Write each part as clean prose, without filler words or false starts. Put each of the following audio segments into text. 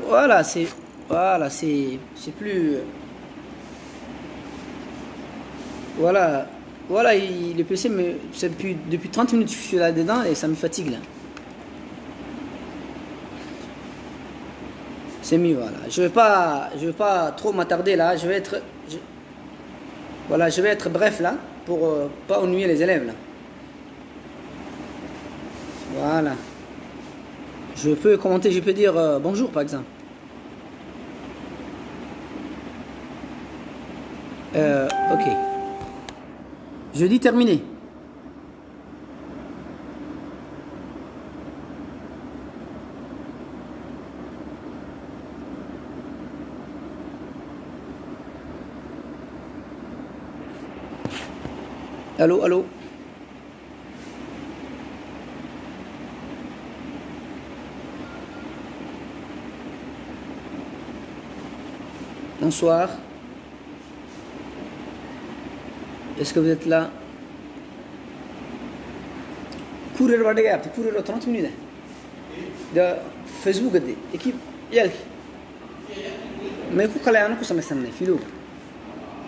Voilà, c'est plus. Voilà, voilà, le PC, depuis 30 minutes, je suis là-dedans et ça me fatigue là. C'est mieux, voilà. Je vais pas trop m'attarder là. Voilà, je vais être bref là pour pas ennuyer les élèves là. Voilà. Je peux commenter, je peux dire bonjour par exemple. Ok. Je dis terminé. Allô, allô. Bonsoir. Est-ce que vous êtes là? Courir le gars, courir le 30 minutes. De Facebook de équipe يلا ما يكون قال انا كنت مستني فيلو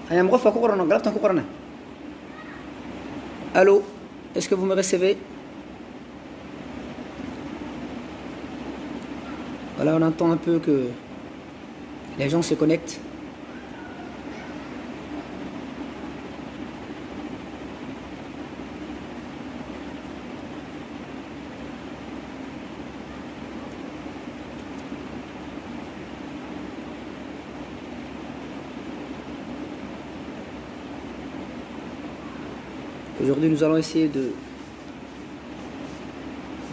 هيا مغفى كوكرنا غلطنا كوكرنا. Allô, est-ce que vous me recevez? Voilà, on entend un peu que les gens se connectent. Aujourd'hui, nous allons essayer de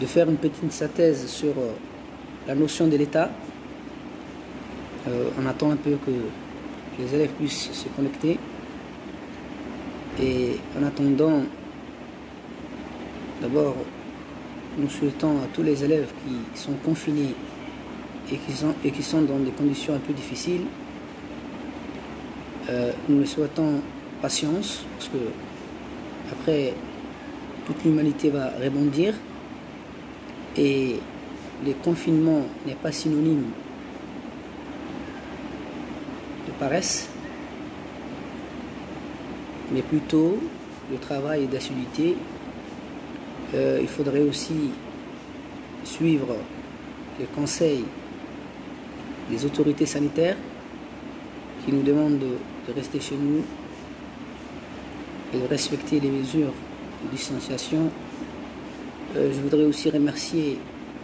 faire une petite synthèse sur la notion de l'État. On attend un peu que les élèves puissent se connecter. Et en attendant, d'abord, nous souhaitons à tous les élèves qui sont confinés et qui sont dans des conditions un peu difficiles, nous les souhaitons patience, parce que après, toute l'humanité va rebondir et le confinement n'est pas synonyme de paresse, mais plutôt de travail et d'assiduité. Il faudrait aussi suivre les conseils des autorités sanitaires qui nous demandent de rester chez nous et de respecter les mesures de distanciation. Je voudrais aussi remercier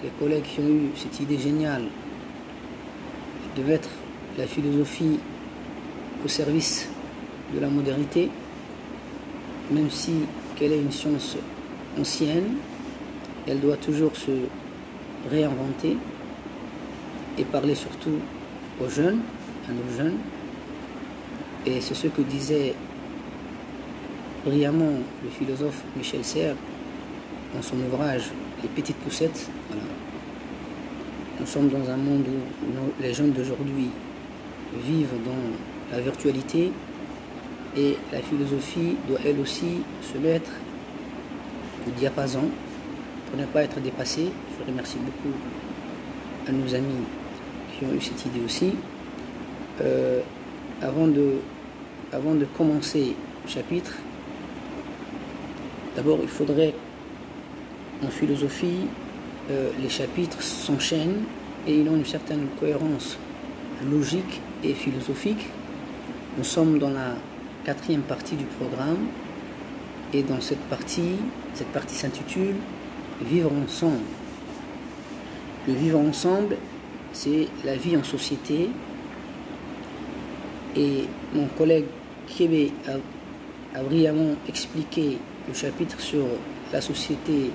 les collègues qui ont eu cette idée géniale de mettre la philosophie au service de la modernité, même si qu'elle est une science ancienne, elle doit toujours se réinventer et parler surtout aux jeunes, à nos jeunes. Et c'est ce que disait brillamment le philosophe Michel Serres dans son ouvrage Les Petites Poussettes. Voilà. Nous sommes dans un monde où les jeunes d'aujourd'hui vivent dans la virtualité et la philosophie doit elle aussi se mettre au diapason pour ne pas être dépassée. Je remercie beaucoup à nos amis qui ont eu cette idée aussi. Avant de commencer le chapitre, d'abord, il faudrait, en philosophie, les chapitres s'enchaînent et ils ont une certaine cohérence logique et philosophique. Nous sommes dans la 4e partie du programme et dans cette partie s'intitule « Vivre ensemble ». Le vivre ensemble, c'est la vie en société. Et mon collègue Kébé a brillamment expliqué le chapitre sur la société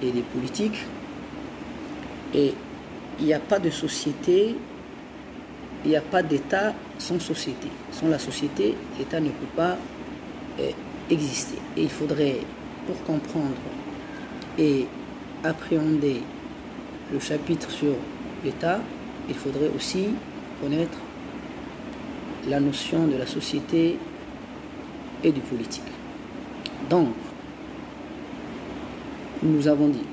et les politiques. Et il n'y a pas de société, il n'y a pas d'État sans société. Sans la société, l'État ne peut pas exister. Et il faudrait, pour comprendre et appréhender le chapitre sur l'État, il faudrait aussi connaître la notion de la société et du politique. Donc, nous avons dit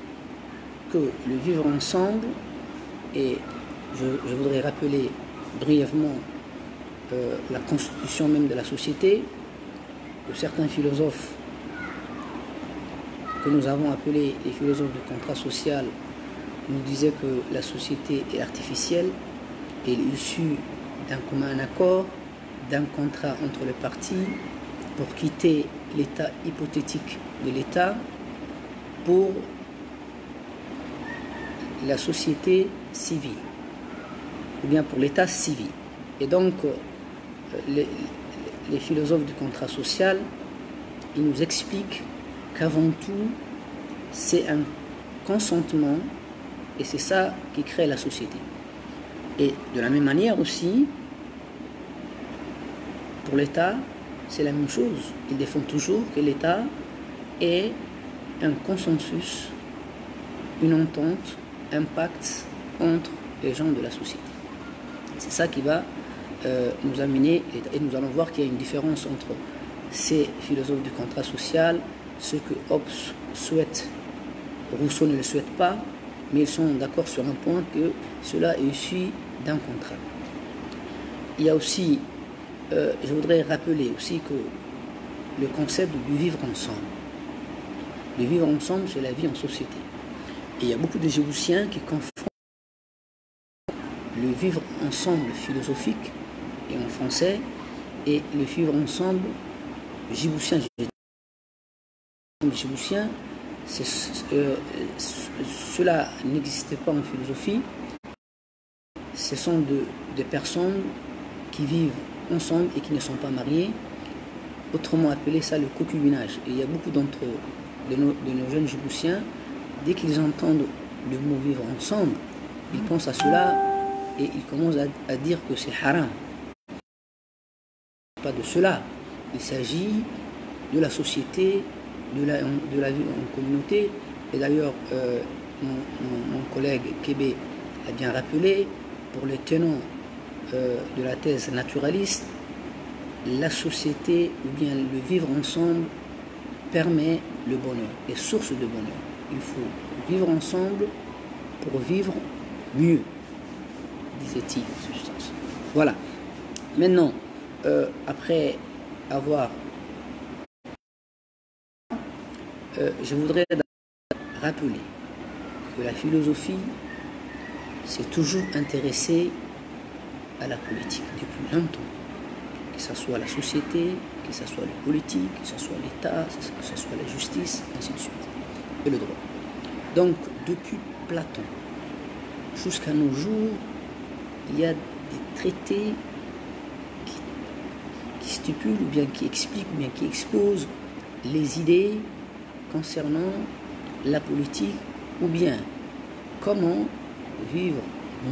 que le vivre ensemble est je voudrais rappeler brièvement la constitution même de la société, où certains philosophes que nous avons appelés les philosophes du contrat social nous disaient que la société est artificielle et issue d'un commun accord, d'un contrat entre les parties pour quitter l'état hypothétique de l'État pour la société civile, ou bien pour l'État civil. Et donc, les philosophes du contrat social, ils nous expliquent qu'avant tout, c'est un consentement et c'est ça qui crée la société. Et de la même manière aussi, pour l'État, c'est la même chose. Ils défendent toujours que l'État est un consensus, une entente, un pacte entre les gens de la société. C'est ça qui va nous amener, et nous allons voir qu'il y a une différence entre ces philosophes du contrat social, ce que Hobbes souhaite, Rousseau ne le souhaite pas, mais ils sont d'accord sur un point, que cela est issu d'un contrat. Il y a aussi, je voudrais rappeler aussi que le concept du vivre ensemble. Le vivre ensemble, c'est la vie en société. Et il y a beaucoup de djiboutiens qui confondent le vivre ensemble philosophique, et en français, et le vivre ensemble djiboutien. Les djiboutiens, cela n'existait pas en philosophie. Ce sont des personnes qui vivent ensemble et qui ne sont pas mariées, autrement appelé ça le concubinage. Et il y a beaucoup d'entre eux, de nos jeunes djiboutiens, dès qu'ils entendent le mot vivre ensemble, ils pensent à cela et ils commencent à dire que c'est haram. Pas de cela. Il s'agit de la société, de la vie en communauté. Et d'ailleurs, mon collègue Kébé l'a bien rappelé, pour les tenants de la thèse naturaliste, la société ou bien le vivre ensemble permet le bonheur, est source de bonheur. Il faut vivre ensemble pour vivre mieux, disait-il en substance. Voilà. Maintenant, après avoir... je voudrais rappeler que la philosophie s'est toujours intéressée à la politique depuis longtemps. Que ce soit la société, que ce soit le politique, que ce soit l'État, que ce soit la justice, ainsi de suite, et le droit. Donc, depuis Platon jusqu'à nos jours, il y a des traités qui stipulent, ou bien qui expliquent, ou bien qui exposent les idées concernant la politique, ou bien comment vivre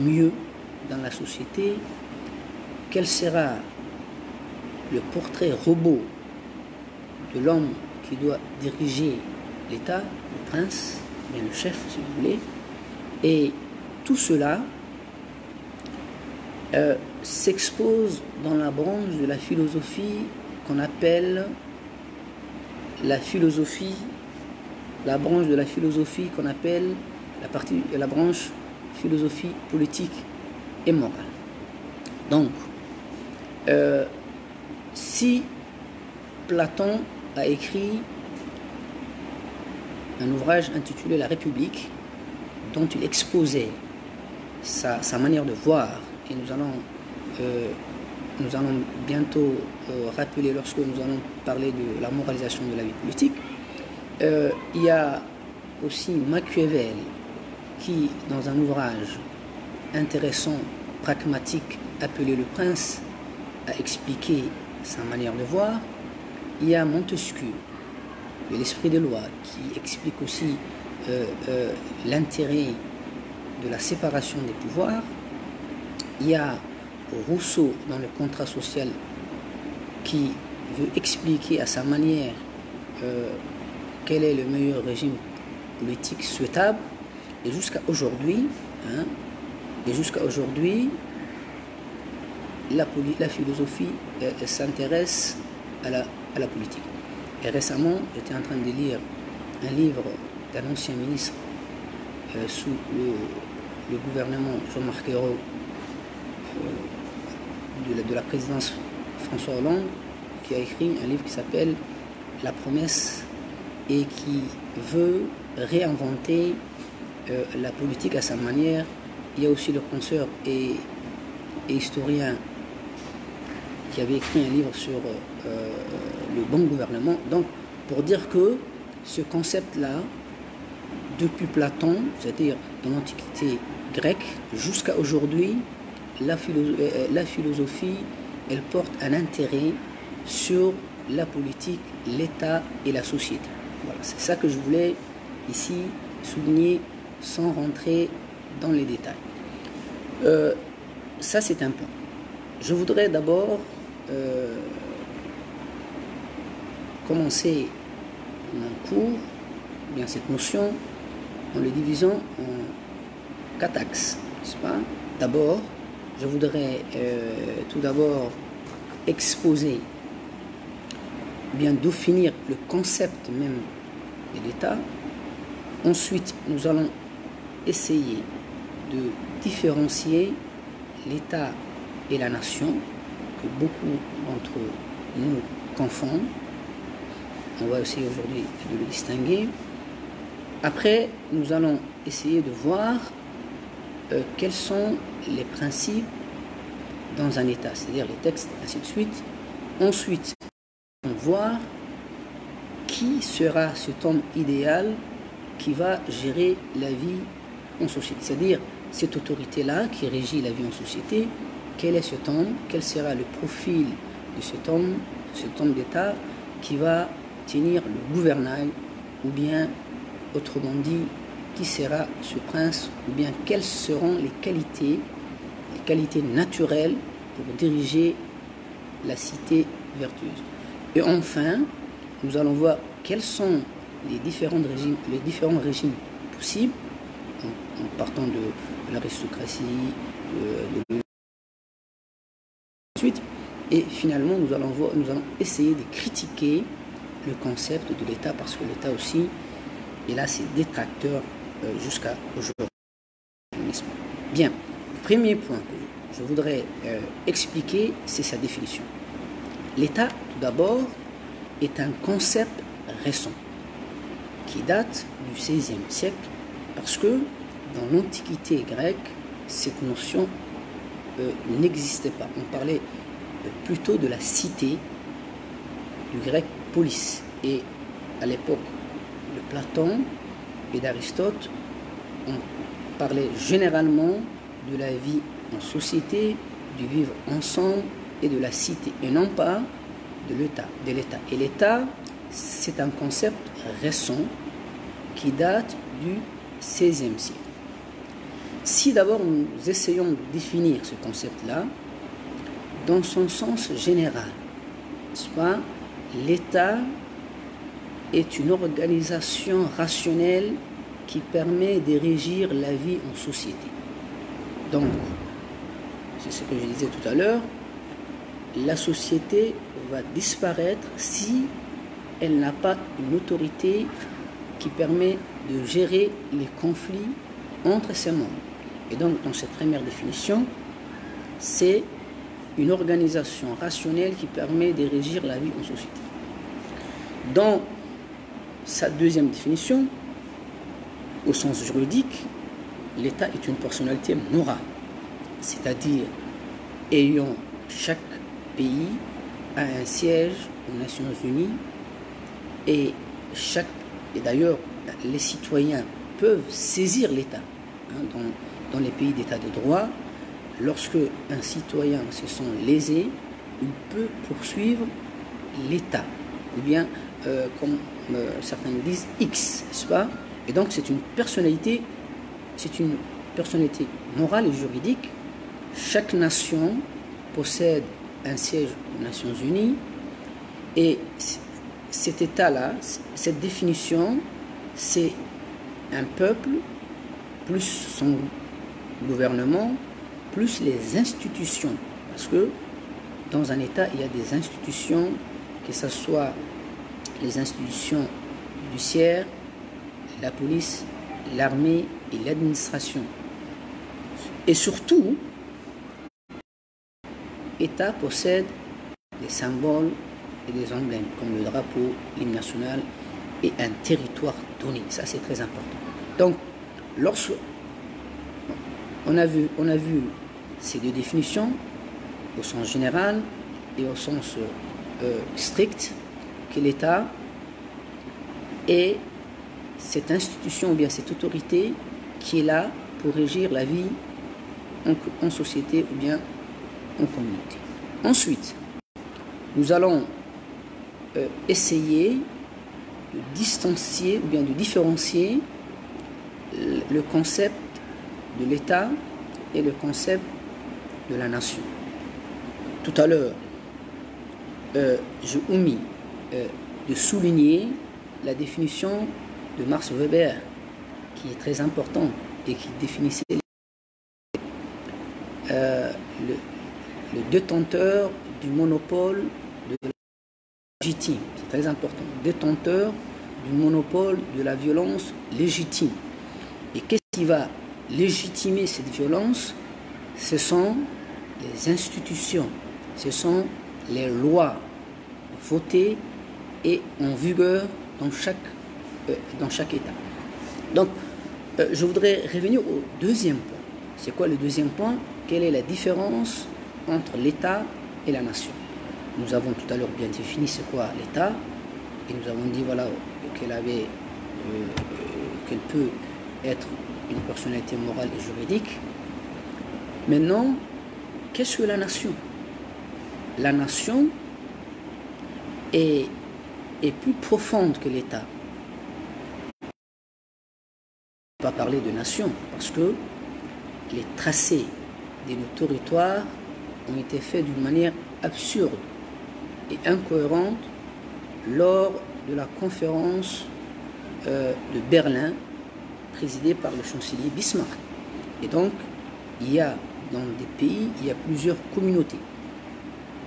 mieux dans la société, quel sera le portrait robot de l'homme qui doit diriger l'État, le prince, bien le chef si vous voulez, et tout cela s'expose dans la branche de la philosophie qu'on appelle la branche de la philosophie qu'on appelle la branche philosophie politique et morale. Donc, si Platon a écrit un ouvrage intitulé La République, dont il exposait sa manière de voir, et nous allons bientôt rappeler lorsque nous allons parler de la moralisation de la vie politique, il y a aussi Machiavel qui, dans un ouvrage intéressant, pragmatique, appelé Le Prince, a expliqué sa manière de voir. Il y a Montesquieu, de l'esprit de loi, qui explique aussi l'intérêt de la séparation des pouvoirs. Il y a Rousseau dans le contrat social qui veut expliquer à sa manière quel est le meilleur régime politique souhaitable. Et jusqu'à aujourd'hui, la philosophie s'intéresse à la politique. Et récemment, j'étais en train de lire un livre d'un ancien ministre sous le gouvernement Jean-Marc Ayrault de la présidence François Hollande, qui a écrit un livre qui s'appelle La promesse et qui veut réinventer la politique à sa manière. Il y a aussi le penseur et historien qui avait écrit un livre sur le bon gouvernement. Donc, pour dire que ce concept-là, depuis Platon, c'est-à-dire dans l'Antiquité grecque, jusqu'à aujourd'hui, la philosophie, elle porte un intérêt sur la politique, l'État et la société. Voilà, c'est ça que je voulais ici souligner sans rentrer dans les détails. Ça, c'est un point. Je voudrais d'abord commencer mon cours, bien cette notion, en le divisant en 4 axes, n'est-ce pas? D'abord, je voudrais tout d'abord exposer, bien définir le concept même de l'État. Ensuite, nous allons essayer de différencier l'État et la nation, que beaucoup d'entre nous confondent. On va essayer aujourd'hui de le distinguer. Après, nous allons essayer de voir quels sont les principes dans un État, c'est-à-dire les textes, ainsi de suite. Ensuite, on va voir qui sera cet homme idéal qui va gérer la vie en société, c'est-à-dire cette autorité-là qui régit la vie en société. Quel est cet homme? Quel sera le profil de cet homme d'État qui va tenir le gouvernail, ou bien, autrement dit, qui sera ce prince, ou bien quelles seront les qualités naturelles pour diriger la cité vertueuse. Et enfin, nous allons voir quels sont les différents régimes possibles, en partant de l'aristocratie, de suite, et finalement nous allons essayer de critiquer le concept de l'État, parce que l'État aussi, et là c'est détracteur jusqu'à aujourd'hui. Bien, le premier point que je voudrais expliquer, c'est sa définition. L'État, tout d'abord, est un concept récent qui date du XVIe siècle, parce que dans l'Antiquité grecque, cette notion n'existait pas. On parlait plutôt de la cité, du grec polis. Et à l'époque de Platon et d'Aristote, on parlait généralement de la vie en société, du vivre ensemble et de la cité, et non pas de l'État. Et l'État, c'est un concept récent qui date du XVIe siècle. Si d'abord nous essayons de définir ce concept-là, dans son sens général, n'est-ce pas, l'État est une organisation rationnelle qui permet de régir la vie en société. Donc, c'est ce que je disais tout à l'heure, la société va disparaître si elle n'a pas une autorité qui permet de gérer les conflits entre ses membres. Et donc, dans cette première définition, c'est une organisation rationnelle qui permet de régir la vie en société. Dans sa deuxième définition, au sens juridique, l'État est une personnalité morale, c'est-à-dire ayant chaque pays a un siège aux Nations Unies, et d'ailleurs les citoyens peuvent saisir l'État dans les pays d'état de droit. Lorsque un citoyen se sent lésé, il peut poursuivre l'État, ou bien comme certains le disent, X, n'est-ce pas? Et donc c'est une personnalité morale et juridique. Chaque nation possède un siège aux Nations Unies, et cet État-là, cette définition, c'est un peuple plus son gouvernement, plus les institutions, parce que dans un État, il y a des institutions, que ce soit les institutions judiciaires, la police, l'armée et l'administration. Et surtout, l'État possède des symboles et des emblèmes, comme le drapeau, l'hymne national et un territoire donné. Ça, c'est très important. Donc, lorsque on a vu ces deux définitions, au sens général et au sens strict, que l'État est cette institution ou bien cette autorité qui est là pour régir la vie en société ou bien en communauté. Ensuite, nous allons essayer de distancier ou bien de différencier le concept de l'État et le concept de la nation. Tout à l'heure, j'ai omis de souligner la définition de Max Weber, qui est très importante et qui définissait le détenteur du monopole de la légitime. C'est très important. Détenteur du monopole de la violence légitime. Et qu'est-ce qui va légitimer cette violence? Ce sont les institutions, ce sont les lois votées et en vigueur dans chaque État. Donc, je voudrais revenir au deuxième point. C'est quoi le deuxième point? Quelle est la différence entre l'État et la nation? Nous avons tout à l'heure bien défini c'est quoi l'État, et nous avons dit voilà qu'elle peut être une personnalité morale et juridique. Maintenant, qu'est-ce que la nation? La nation est plus profonde que l'État. On ne peut pas parler de nation parce que les tracés de nos territoires ont été faits d'une manière absurde et incohérente lors de la conférence de Berlin présidée par le chancelier Bismarck. Et donc, il y a dans des pays, il y a plusieurs communautés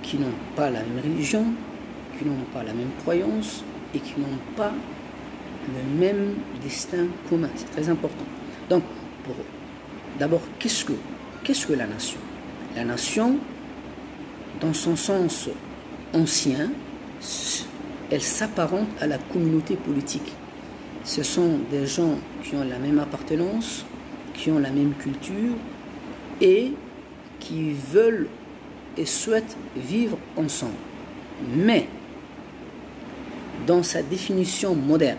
qui n'ont pas la même religion, qui n'ont pas la même croyance et qui n'ont pas le même destin commun. C'est très important. Donc, d'abord, qu'est-ce que la nation? La nation, dans son sens ancien, elle s'apparente à la communauté politique. Ce sont des gens qui ont la même appartenance, qui ont la même culture et qui veulent et souhaitent vivre ensemble. Mais, dans sa définition moderne,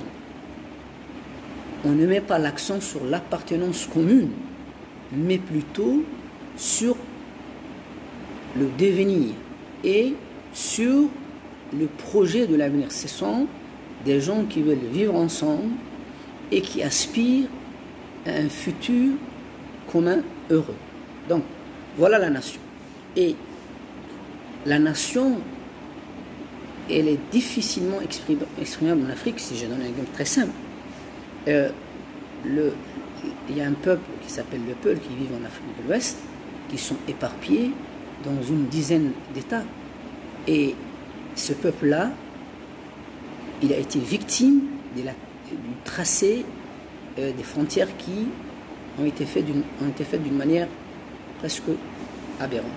on ne met pas l'accent sur l'appartenance commune, mais plutôt sur le devenir et sur le projet de l'avenir. Ce sont des gens qui veulent vivre ensemble et qui aspirent à un futur commun heureux. Donc, voilà la nation. Et la nation, elle est difficilement exprimable en Afrique, si je donne un exemple très simple. Il y a un peuple qui s'appelle le Peul qui vit en Afrique de l'Ouest, qui sont éparpillés dans une dizaine d'États. Et ce peuple-là, il a été victime du tracé des frontières qui ont été faites d'une manière presque aberrante.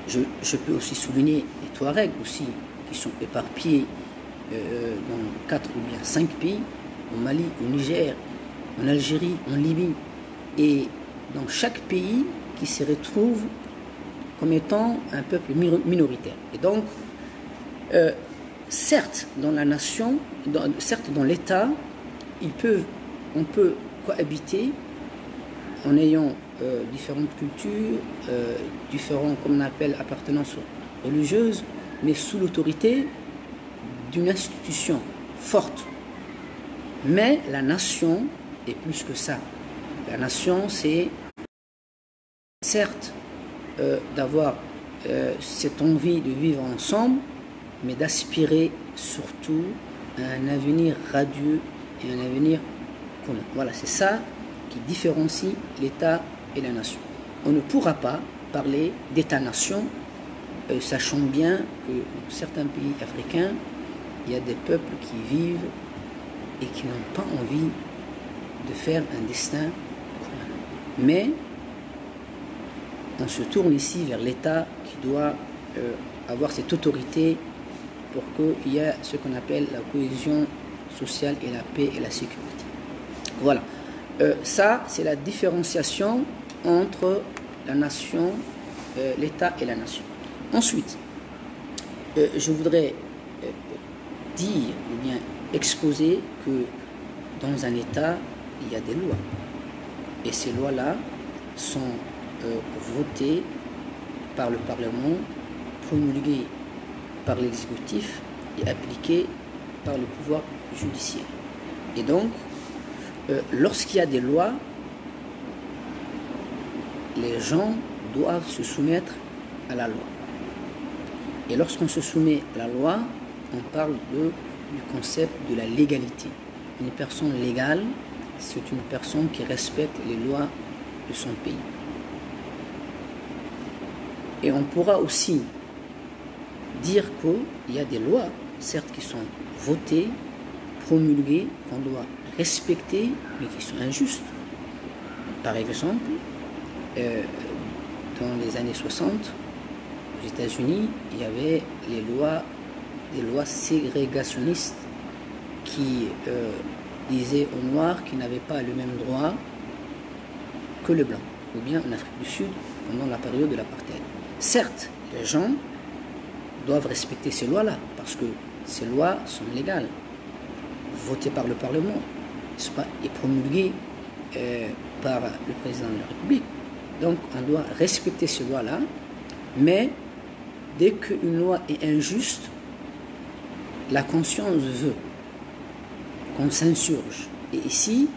Je peux aussi souligner les Touaregs aussi, qui sont éparpillés dans 4 ou bien 5 pays, au Mali, au Niger, en Algérie, en Libye, et dans chaque pays qui se retrouve comme étant un peuple minoritaire. Et donc, certes, dans la nation, certes dans l'État, on peut cohabiter en ayant différentes cultures, différents, comme on appelle, appartenances religieuses, mais sous l'autorité d'une institution forte. Mais la nation est plus que ça. La nation, c'est certes d'avoir cette envie de vivre ensemble, mais d'aspirer surtout à un avenir radieux et un avenir commun. Voilà, c'est ça qui différencie l'État et la nation. On ne pourra pas parler d'État-nation, sachant bien que dans certains pays africains, il y a des peuples qui vivent et qui n'ont pas envie de faire un destin commun. Mais on se tourne ici vers l'État qui doit avoir cette autorité pour qu'il y ait ce qu'on appelle la cohésion sociale et la paix et la sécurité. Voilà. Ça, c'est la différenciation entre la nation, l'État et la nation. Ensuite, je voudrais dire ou bien exposer que dans un État, il y a des lois. Et ces lois-là sont votées par le Parlement, promulguées par l'exécutif et appliquées par le pouvoir judiciaire. Et donc, lorsqu'il y a des lois, les gens doivent se soumettre à la loi. Et lorsqu'on se soumet à la loi, on parle du concept de la légalité. Une personne légale, c'est une personne qui respecte les lois de son pays. Et on pourra aussi dire qu'il y a des lois, certes, qui sont votées, promulguées, qu'on doit respecter, mais qui sont injustes. Par exemple, dans les années 60, aux États-Unis, il y avait des lois ségrégationnistes qui disaient aux Noirs qu'ils n'avaient pas le même droit que les Blancs, ou bien en Afrique du Sud pendant la période de l'apartheid. Certes, les gens doivent respecter ces lois-là, parce que ces lois sont légales, votées par le Parlement, et promulguées par le président de la République. Donc on doit respecter ces lois-là, mais dès qu'une loi est injuste, la conscience veut qu'on s'insurge. Et ici,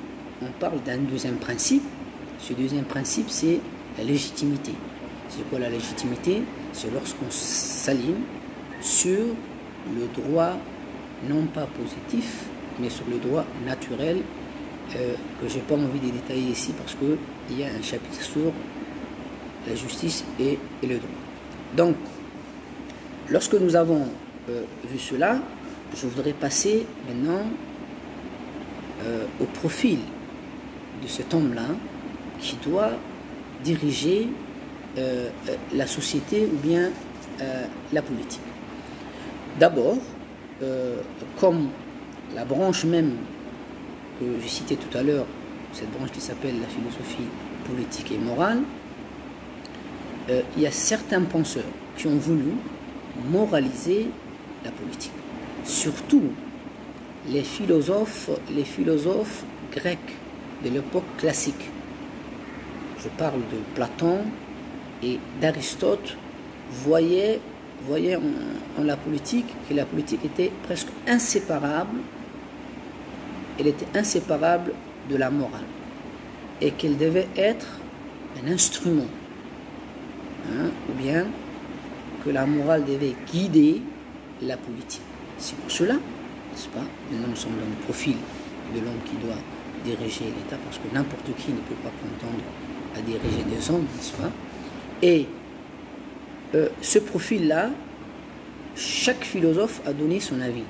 on parle d'un deuxième principe. Ce deuxième principe, c'est la légitimité. C'est quoi la légitimité? C'est lorsqu'on s'aligne sur le droit, non pas positif, mais sur le droit naturel, que je n'ai pas envie de détailler ici parce qu'il y a un chapitre sur la justice et le droit. Donc, lorsque nous avons vu cela, je voudrais passer maintenant au profil de cet homme-là qui doit diriger la société ou bien la politique. D'abord, comme la branche même que j'ai citée tout à l'heure, cette branche qui s'appelle la philosophie politique et morale, il y a certains penseurs qui ont voulu moraliser la politique. Surtout les philosophes grecs de l'époque classique. Je parle de Platon et d'Aristote, voyaient en la politique que la politique était presque inséparable, elle était inséparable de la morale et qu'elle devait être un instrument, ou bien que la morale devait guider la politique. C'est pour cela, n'est-ce pas? Maintenant nous sommes dans le profil de l'homme qui doit diriger l'État, parce que n'importe qui ne peut pas prétendre à diriger des hommes, n'est-ce pas? Et ce profil-là, chaque philosophe a donné son avis.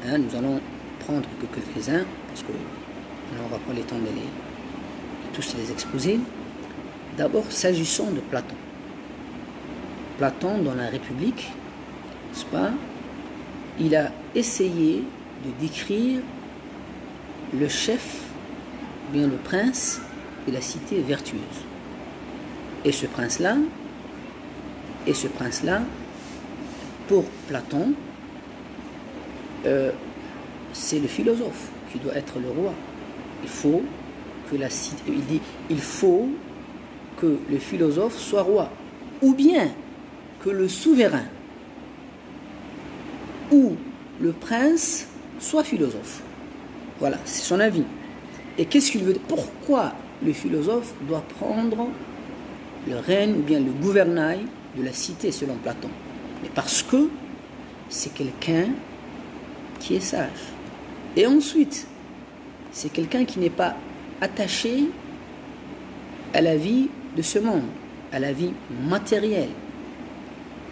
Nous allons prendre que quelques-uns, parce qu'on n'aura pas le temps de tous les exposer. D'abord, s'agissant de Platon. Platon, dans la République, n'est-ce pas, il a essayé de décrire le chef, ou bien le prince de la cité vertueuse. Et ce prince-là, pour Platon, c'est le philosophe qui doit être le roi. Il faut que la cité, il dit, il faut que le philosophe soit roi, ou bien que le souverain ou le prince soit philosophe. Voilà, c'est son avis. Et qu'est-ce qu'il veut dire? Pourquoi le philosophe doit prendre le règne ou bien le gouvernail de la cité selon Platon? Mais parce que c'est quelqu'un qui est sage. Et ensuite, c'est quelqu'un qui n'est pas attaché à la vie de ce monde, à la vie matérielle.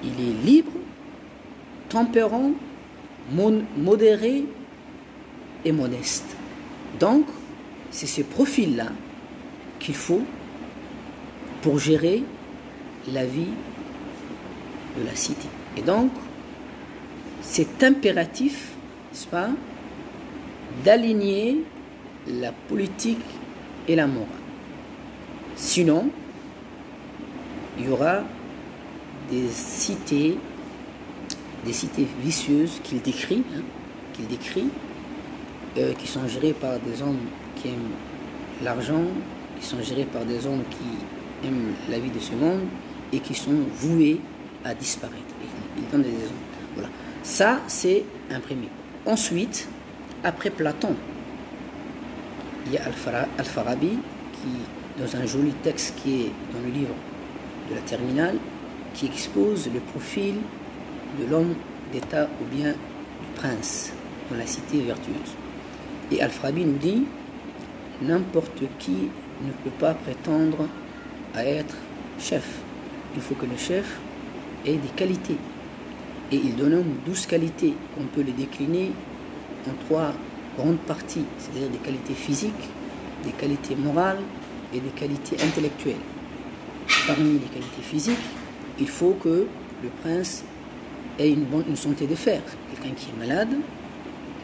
Il est libre, tempérant, modéré et modeste. Donc, c'est ce profil-là qu'il faut pour gérer la vie de la cité. Et donc, c'est impératif, n'est-ce pas, d'aligner la politique et la morale. Sinon, il y aura des cités vicieuses qu'il décrit, qui sont gérées par des hommes qui aiment l'argent, qui sont gérés par des hommes qui aiment la vie de ce monde et qui sont voués à disparaître. Il donne des exemples. Voilà. Ça, c'est un premier. Ensuite, après Platon, il y a Al-Farabi qui, dans un joli texte qui est dans le livre de la Terminale, qui expose le profil de l'homme d'État ou bien du prince dans la cité vertueuse. Et Al-Farabi nous dit: n'importe qui ne peut pas prétendre à être chef. Il faut que le chef ait des qualités. Et il donne 12 qualités qu'on peut les décliner en 3 grandes parties, c'est-à-dire des qualités physiques, des qualités morales et des qualités intellectuelles. Parmi les qualités physiques, il faut que le prince ait une santé de fer. Quelqu'un qui est malade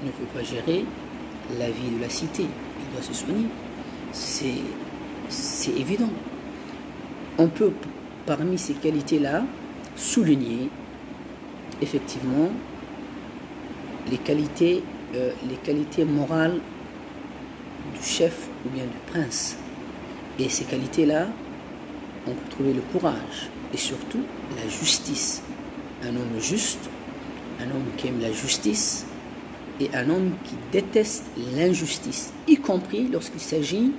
ne peut pas gérer la vie de la cité. Il doit se soigner. C'est évident. On peut, parmi ces qualités-là, souligner effectivement les qualités morales du chef ou bien du prince. Et ces qualités-là, on peut trouver le courage et surtout la justice. Un homme juste, un homme qui aime la justice et un homme qui déteste l'injustice, y compris lorsqu'il s'agit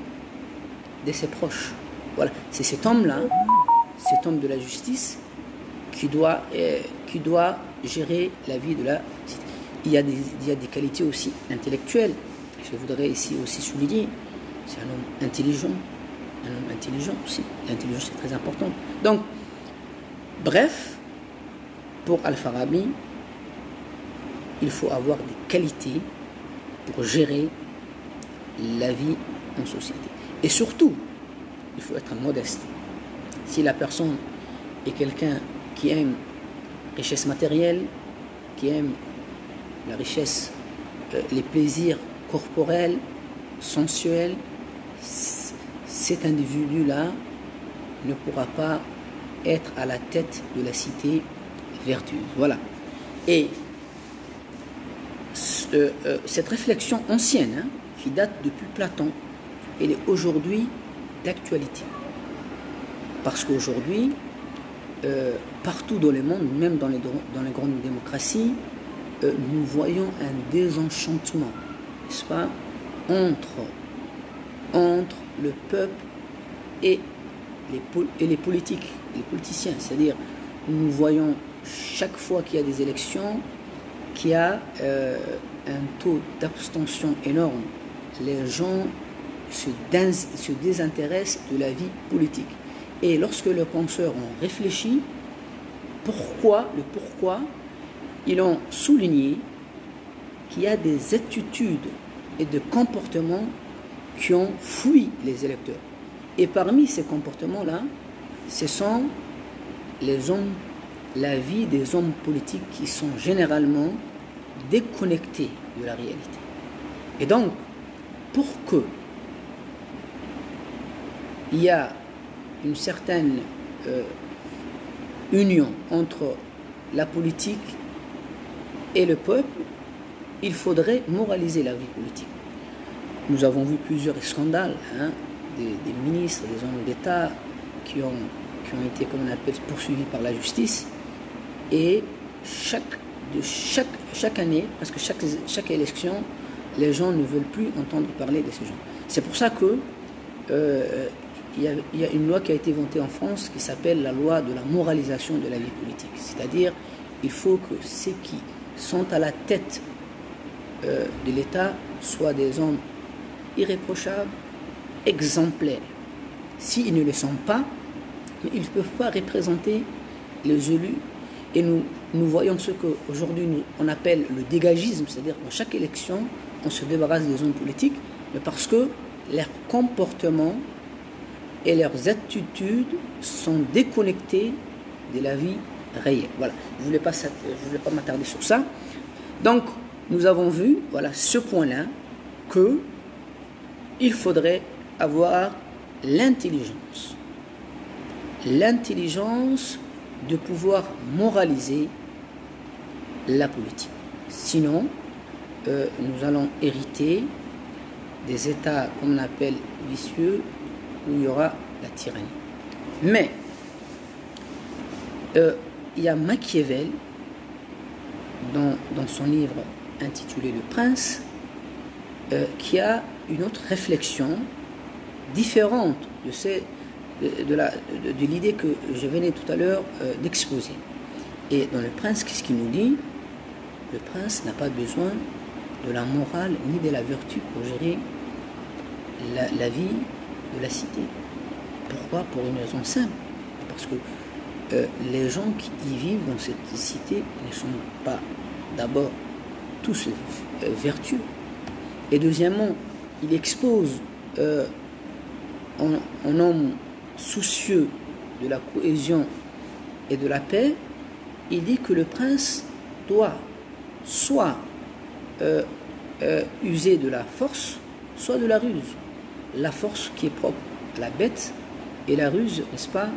de ses proches. Voilà, c'est cet homme-là, cet homme de la justice, qui doit gérer la vie de la cité. Il y a des qualités aussi intellectuelles. Je voudrais ici aussi souligner, c'est un homme intelligent aussi. L'intelligence est très importante. Donc, bref, pour Al-Farabi, il faut avoir des qualités pour gérer la vie en société. Et surtout, il faut être modeste. Si la personne est quelqu'un qui aime la richesse matérielle, qui aime la richesse, les plaisirs corporels, sensuels, cet individu-là ne pourra pas être à la tête de la cité vertueuse. Voilà. Et cette réflexion ancienne, qui date depuis Platon, elle est aujourd'hui d'actualité. Parce qu'aujourd'hui, partout dans le monde, même dans les grandes démocraties, nous voyons un désenchantement, n'est-ce pas, entre le peuple et les politiques, les politiciens. C'est-à-dire, nous voyons chaque fois qu'il y a des élections, qu'il y a un taux d'abstention énorme. Les gens se désintéressent de la vie politique. Et lorsque les penseurs ont réfléchi, pourquoi, ils ont souligné qu'il y a des attitudes et des comportements qui ont fui les électeurs. Et parmi ces comportements-là, ce sont la vie des hommes politiques qui sont généralement déconnectés de la réalité. Et donc, pour que il y a une certaine union entre la politique et le peuple, il faudrait moraliser la vie politique. Nous avons vu plusieurs scandales, des ministres, des hommes d'État qui ont été, comme on appelle, poursuivis par la justice. Et chaque année, parce que chaque élection, les gens ne veulent plus entendre parler de ces gens. C'est pour ça que il y a une loi qui a été votée en France qui s'appelle la loi de la moralisation de la vie politique. C'est-à-dire, il faut que ceux qui sont à la tête de l'État soient des hommes irréprochables, exemplaires. S'ils ne le sont pas, ils ne peuvent pas représenter les élus. Et nous voyons ce qu'aujourd'hui on appelle le dégagisme, c'est-à-dire qu'à chaque élection, on se débarrasse des hommes politiques, mais parce que leur comportement et leurs attitudes sont déconnectées de la vie réelle. Voilà, je ne voulais pas m'attarder sur ça. Donc, nous avons vu, voilà, ce point-là, que il faudrait avoir l'intelligence de pouvoir moraliser la politique. Sinon, nous allons hériter des États qu'on appelle vicieux, où il y aura la tyrannie. Mais, il y a Machiavel, dans son livre intitulé Le Prince, qui a une autre réflexion différente de l'idée que je venais tout à l'heure d'exposer. Et dans Le Prince, qu'est-ce qu'il nous dit? Le prince n'a pas besoin de la morale ni de la vertu pour gérer la vie de la cité. Pourquoi? Pour une raison simple. Parce que les gens qui y vivent dans cette cité ne sont pas d'abord tous vertueux. Et deuxièmement, il expose un homme soucieux de la cohésion et de la paix. Il dit que le prince doit soit user de la force, soit de la ruse. La force qui est propre à la bête et la ruse, n'est-ce pas,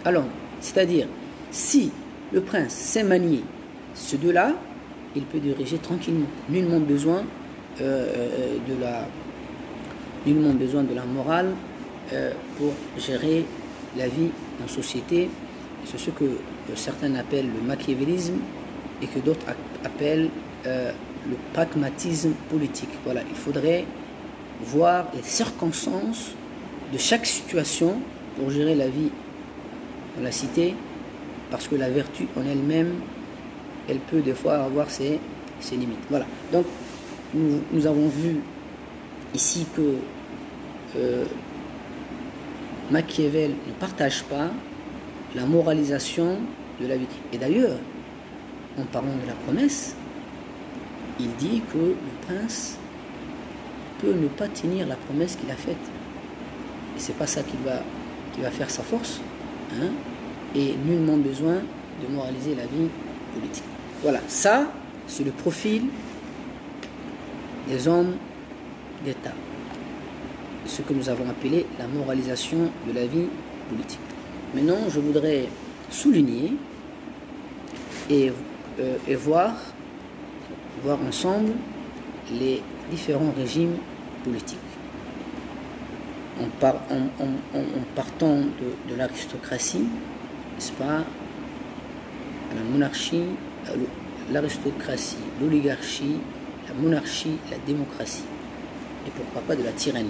à l'homme. C'est-à-dire, si le prince sait manier ces deux-là, il peut diriger tranquillement. Nullement besoin de la morale pour gérer la vie en société. C'est ce que certains appellent le machiavélisme et que d'autres appellent le pragmatisme politique. Voilà, il faudrait voir les circonstances de chaque situation pour gérer la vie dans la cité, parce que la vertu en elle-même, elle peut des fois avoir ses limites. Voilà, donc nous avons vu ici que Machiavel ne partage pas la moralisation de la vie. Et d'ailleurs, en parlant de la promesse, il dit que le prince peut ne pas tenir la promesse qu'il a faite. Et c'est pas ça qui va faire sa force, hein, et nullement besoin de moraliser la vie politique. Voilà, ça, c'est le profil des hommes d'État. Ce que nous avons appelé la moralisation de la vie politique. Maintenant, je voudrais souligner et voir ensemble les différents régimes politiques. En partant de l'aristocratie, n'est-ce pas, la monarchie, l'aristocratie, l'oligarchie, la monarchie, la démocratie. Et pourquoi pas de la tyrannie.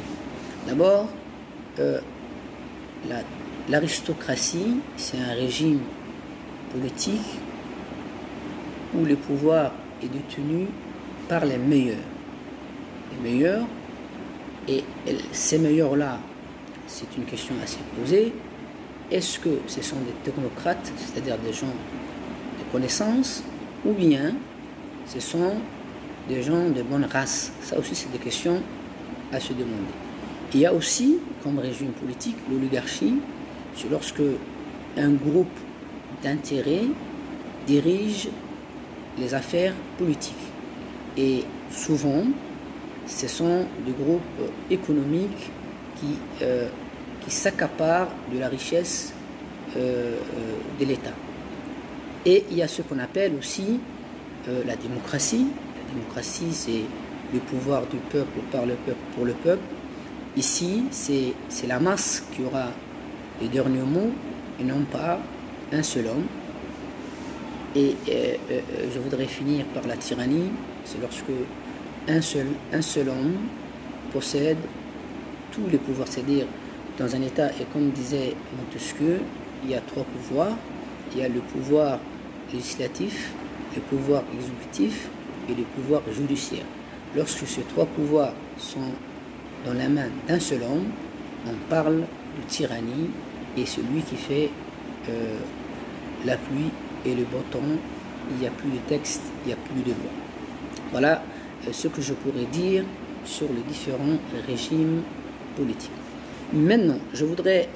D'abord, l'aristocratie, c'est un régime politique où le pouvoir est détenu par les meilleurs. Les meilleurs, et ces meilleurs-là, c'est une question à se poser. Est-ce que ce sont des technocrates, c'est-à-dire des gens de connaissance, ou bien ce sont des gens de bonne race? Ça aussi, c'est des questions à se demander. Il y a aussi, comme régime politique, l'oligarchie. C'est lorsque un groupe d'intérêts dirige les affaires politiques. Et souvent, ce sont des groupes économiques qui s'accaparent de la richesse de l'État. Et il y a ce qu'on appelle aussi la démocratie. La démocratie, c'est le pouvoir du peuple par le peuple pour le peuple. Ici, c'est la masse qui aura le dernier mot et non pas un seul homme. Et je voudrais finir par la tyrannie. C'est lorsque un seul homme possède tous les pouvoirs. C'est-à-dire, dans un État, et comme disait Montesquieu, il y a trois pouvoirs. Il y a le pouvoir législatif, le pouvoir exécutif et le pouvoir judiciaire. Lorsque ces trois pouvoirs sont dans la main d'un seul homme, on parle de tyrannie, et celui qui fait la pluie et le beau temps, il n'y a plus de texte, il n'y a plus de loi. Voilà ce que je pourrais dire sur les différents régimes politiques. Maintenant, je voudrais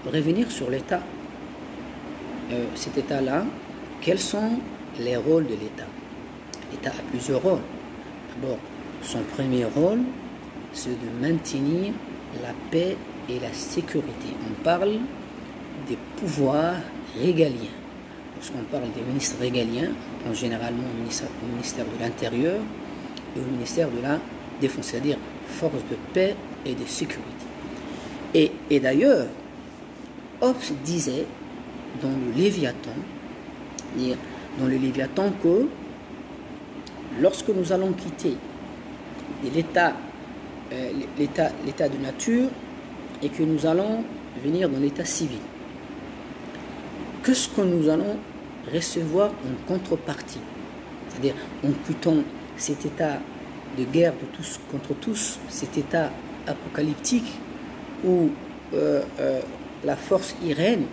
revenir sur l'État. Cet État-là, quels sont les rôles de l'État? L'État a plusieurs rôles. D'abord, son premier rôle, c'est de maintenir la paix et la sécurité. On parle des pouvoirs régaliens. Lorsqu'on parle des ministres régaliens, on pense généralement au ministère de l'Intérieur et au ministère de la Défense, c'est-à-dire forces de paix et de sécurité. Et d'ailleurs, Hobbes disait dans le Léviathan, que lorsque nous allons quitter l'état de nature et que nous allons venir dans l'état civil, qu'est-ce que nous allons recevoir en contrepartie? C'est-à-dire en quittant cet état de guerre de tous contre tous, cet état apocalyptique où la force y règne,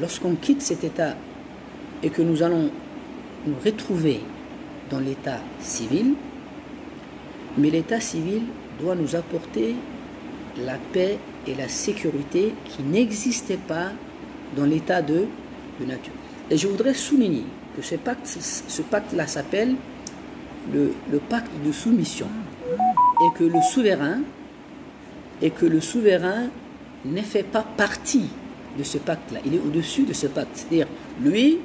lorsqu'on quitte cet état et que nous allons nous retrouver dans l'état civil, mais l'état civil doit nous apporter la paix et la sécurité qui n'existaient pas dans l'état de nature. Et je voudrais souligner que ce pacte-là s'appelle le pacte de soumission, et que le souverain ne fait pas partie de ce pacte-là. Il est au-dessus de ce pacte. C'est-à-dire, lui,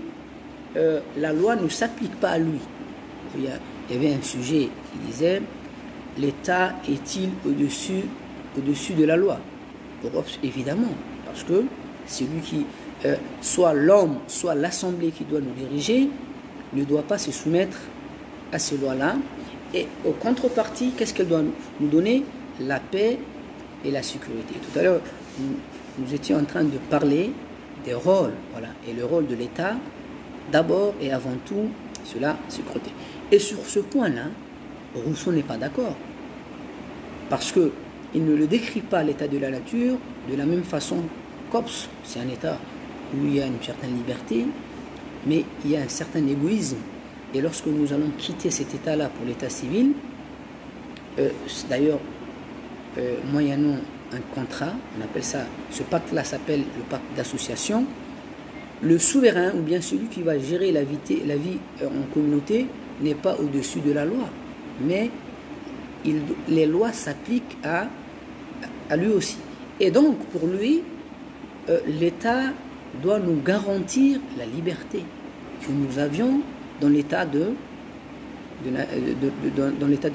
la loi ne s'applique pas à lui. Il y avait un sujet qui disait « L'État est-il au-dessus de la loi ?» Pour Hobbes, évidemment, parce que c'est lui qui, soit l'homme, soit l'Assemblée qui doit nous diriger, ne doit pas se soumettre à ces lois-là. Et aux contreparties, qu'est-ce qu'elle doit nous donner? La paix et la sécurité. Tout à l'heure, nous étions en train de parler des rôles, voilà, et le rôle de l'État, d'abord et avant tout, c'est la sécurité. Et sur ce point-là, Rousseau n'est pas d'accord, parce qu'il ne le décrit pas l'état de la nature de la même façon qu'Hobbes. C'est un état où il y a une certaine liberté, mais il y a un certain égoïsme. Et lorsque nous allons quitter cet état-là pour l'état civil, d'ailleurs, moyennant un contrat, on appelle ça, ce pacte-là s'appelle le pacte d'association, le souverain, ou bien celui qui va gérer la vie en communauté, n'est pas au-dessus de la loi, mais les lois s'appliquent à lui aussi. Et donc, pour lui, l'État doit nous garantir la liberté que nous avions dans l'état de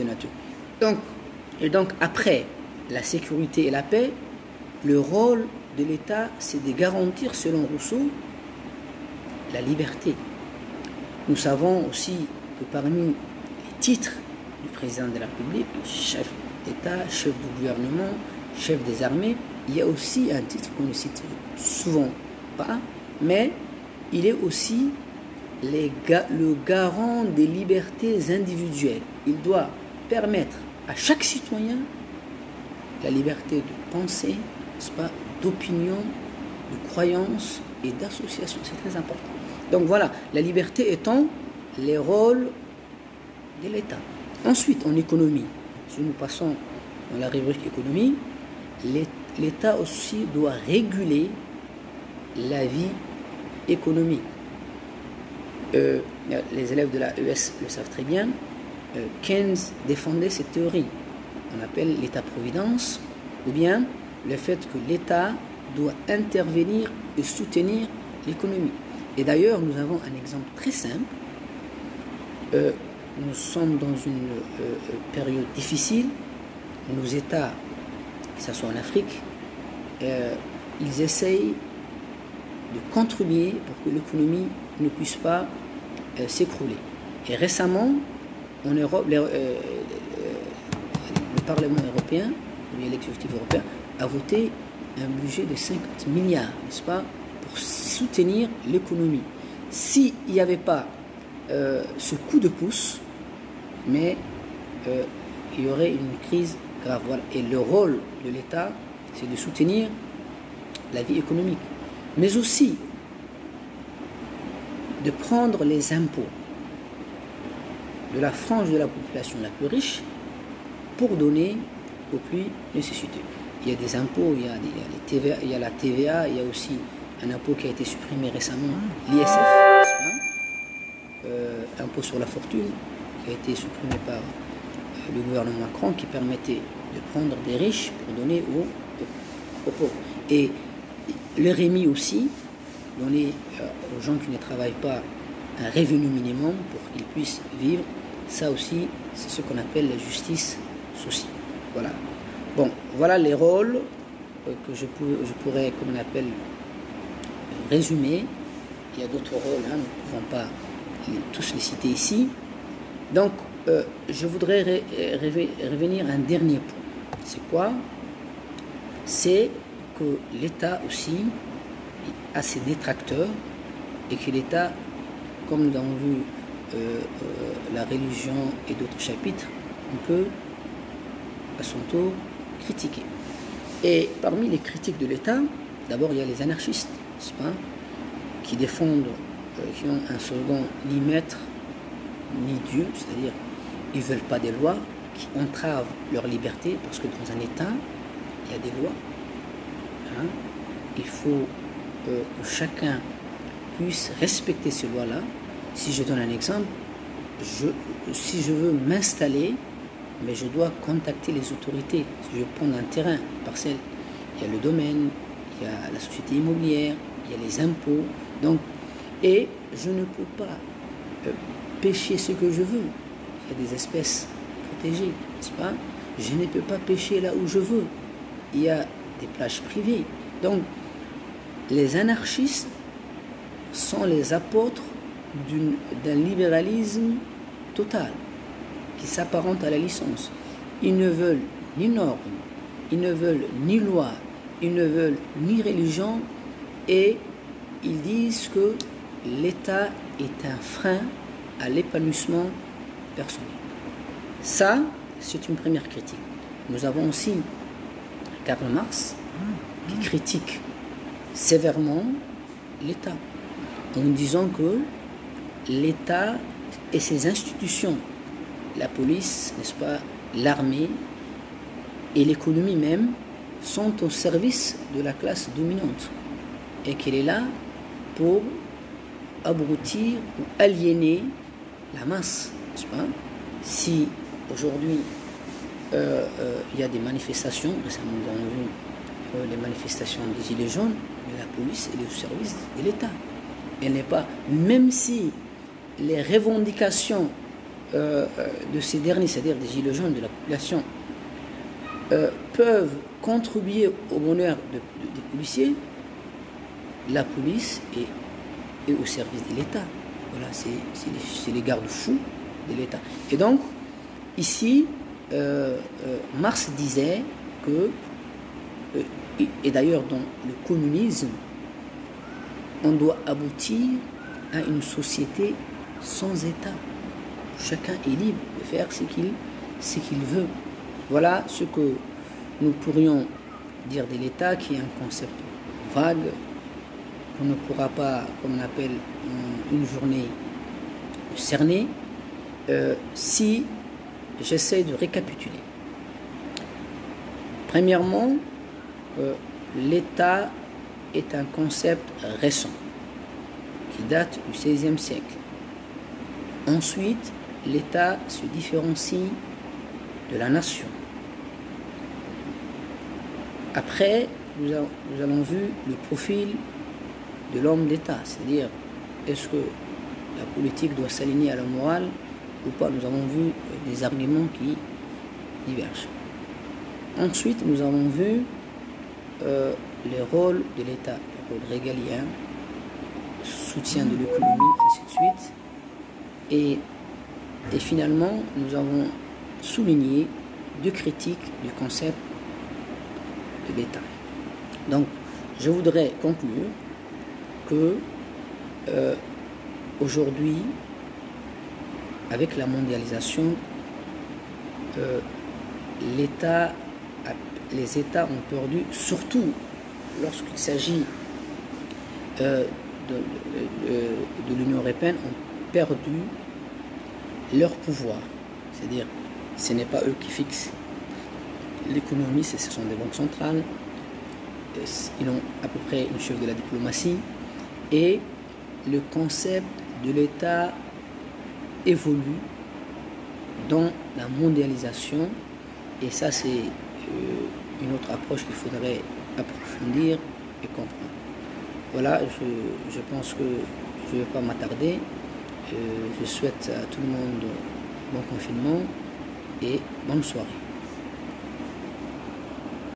nature. Donc, après la sécurité et la paix, le rôle de l'État, c'est de garantir, selon Rousseau, la liberté. Nous savons aussi que parmi les titres du président de la République, chef d'État, chef du gouvernement, chef des armées, il y a aussi un titre qu'on ne cite souvent pas, mais il est aussi le garant des libertés individuelles. Il doit permettre à chaque citoyen la liberté de penser, d'opinion, de croyance et d'association. C'est très important. Donc voilà, la liberté étant les rôles de l'État. Ensuite, en économie, si nous passons dans la rubrique économie, l'État aussi doit réguler la vie économique. Les élèves de la ES le savent très bien. Keynes défendait cette théorie. On appelle l'État-providence, ou bien le fait que l'État doit intervenir et soutenir l'économie. Et d'ailleurs, nous avons un exemple très simple. Nous sommes dans une période difficile. Nos États, que ce soit en Afrique, ils essayent de contribuer pour que l'économie ne puisse pas s'écrouler. Et récemment, en Europe, le Parlement européen, ou bien l'exécutif européen, a voté un budget de 50 milliards, n'est-ce pas, pour soutenir l'économie. S'il n'y avait pas ce coup de pouce, mais il y aurait une crise grave. Voilà. Et le rôle de l'État, c'est de soutenir la vie économique, mais aussi de prendre les impôts de la frange de la population la plus riche pour donner aux plus nécessités. il y a des impôts, il y a les TVA, il y a la TVA, il y a aussi un impôt qui a été supprimé récemment, l'ISF, impôt sur la fortune, qui a été supprimé par le gouvernement Macron, qui permettait de prendre des riches pour donner aux pauvres. Et le RMI aussi, donner aux gens qui ne travaillent pas un revenu minimum pour qu'ils puissent vivre, ça aussi, c'est ce qu'on appelle la justice sociale. Voilà. Bon, voilà les rôles que je pourrais, comme on appelle, résumer. Il y a d'autres rôles, hein, nous ne pouvons pas tous les citer ici. Donc, je voudrais revenir à un dernier point. C'est quoi? C'est que l'État aussi a ses détracteurs et que l'État, comme nous avons vu la religion et d'autres chapitres, on peut à son tour critiquer. Et parmi les critiques de l'État, d'abord il y a les anarchistes, n'est-ce pas, qui défendent, qui ont un slogan ni maître ni Dieu, c'est-à-dire ils ne veulent pas des lois qui entravent leur liberté, parce que dans un État, il y a des lois. Hein. Il faut que chacun puisse respecter ces lois-là. Si je donne un exemple, si je veux m'installer, mais je dois contacter les autorités. Si je veux prendre un terrain, une parcelle, il y a le domaine, il y a la société immobilière, il y a les impôts. Donc, et je ne peux pas pêcher ce que je veux. Il y a des espèces protégées, n'est-ce pas? Je ne peux pas pêcher là où je veux. Il y a des plages privées. Donc, les anarchistes sont les apôtres d'un libéralisme total qui s'apparente à la licence. Ils ne veulent ni normes, ils ne veulent ni loi, ils ne veulent ni religion, et ils disent que l'État est un frein à l'épanouissement personnel. Ça, c'est une première critique. Nous avons aussi Karl Marx qui critique sévèrement l'État en disant que l'État et ses institutions, la police, n'est-ce pas, l'armée et l'économie même, sont au service de la classe dominante et qu'elle est là pour abrutir ou aliéner la masse, n'est-ce pas? Si aujourd'hui il y a des manifestations, récemment nous avons vu les manifestations des Gilets jaunes, mais la police est au service de l'État. Elle n'est pas, même si les revendications de ces derniers, c'est-à-dire des Gilets jaunes, de la population, peuvent contribuer au bonheur des policiers, la police est au service de l'État. Voilà, c'est les garde-fous de l'État. Et donc, ici, Marx disait que, et d'ailleurs dans le communisme, on doit aboutir à une société sans État. Chacun est libre de faire ce qu'il veut. Voilà ce que nous pourrions dire de l'État, qui est un concept vague, qu'on ne pourra pas, comme on appelle, une journée cerner, si j'essaie de récapituler. Premièrement, l'État est un concept récent qui date du XVIe siècle. Ensuite, l'État se différencie de la nation. Après, nous avons vu le profil de l'homme d'État, c'est-à-dire est-ce que la politique doit s'aligner à la morale ou pas. Nous avons vu des arguments qui divergent. Ensuite, nous avons vu les rôles de l'État, le rôle régalien, soutien de l'économie, ainsi de suite. Et finalement, nous avons souligné deux critiques du concept de l'État. Donc, je voudrais conclure que aujourd'hui, avec la mondialisation, les États ont perdu, surtout lorsqu'il s'agit de l'Union européenne, ont perdu leur pouvoir. C'est-à-dire, ce n'est pas eux qui fixent l'économie, ce sont des banques centrales. Ils ont à peu près une chef de la diplomatie. Et le concept de l'État évolue dans la mondialisation. Et ça, c'est une autre approche qu'il faudrait approfondir et comprendre. Voilà, je pense que je ne vais pas m'attarder. Je souhaite à tout le monde bon confinement et bonne soirée.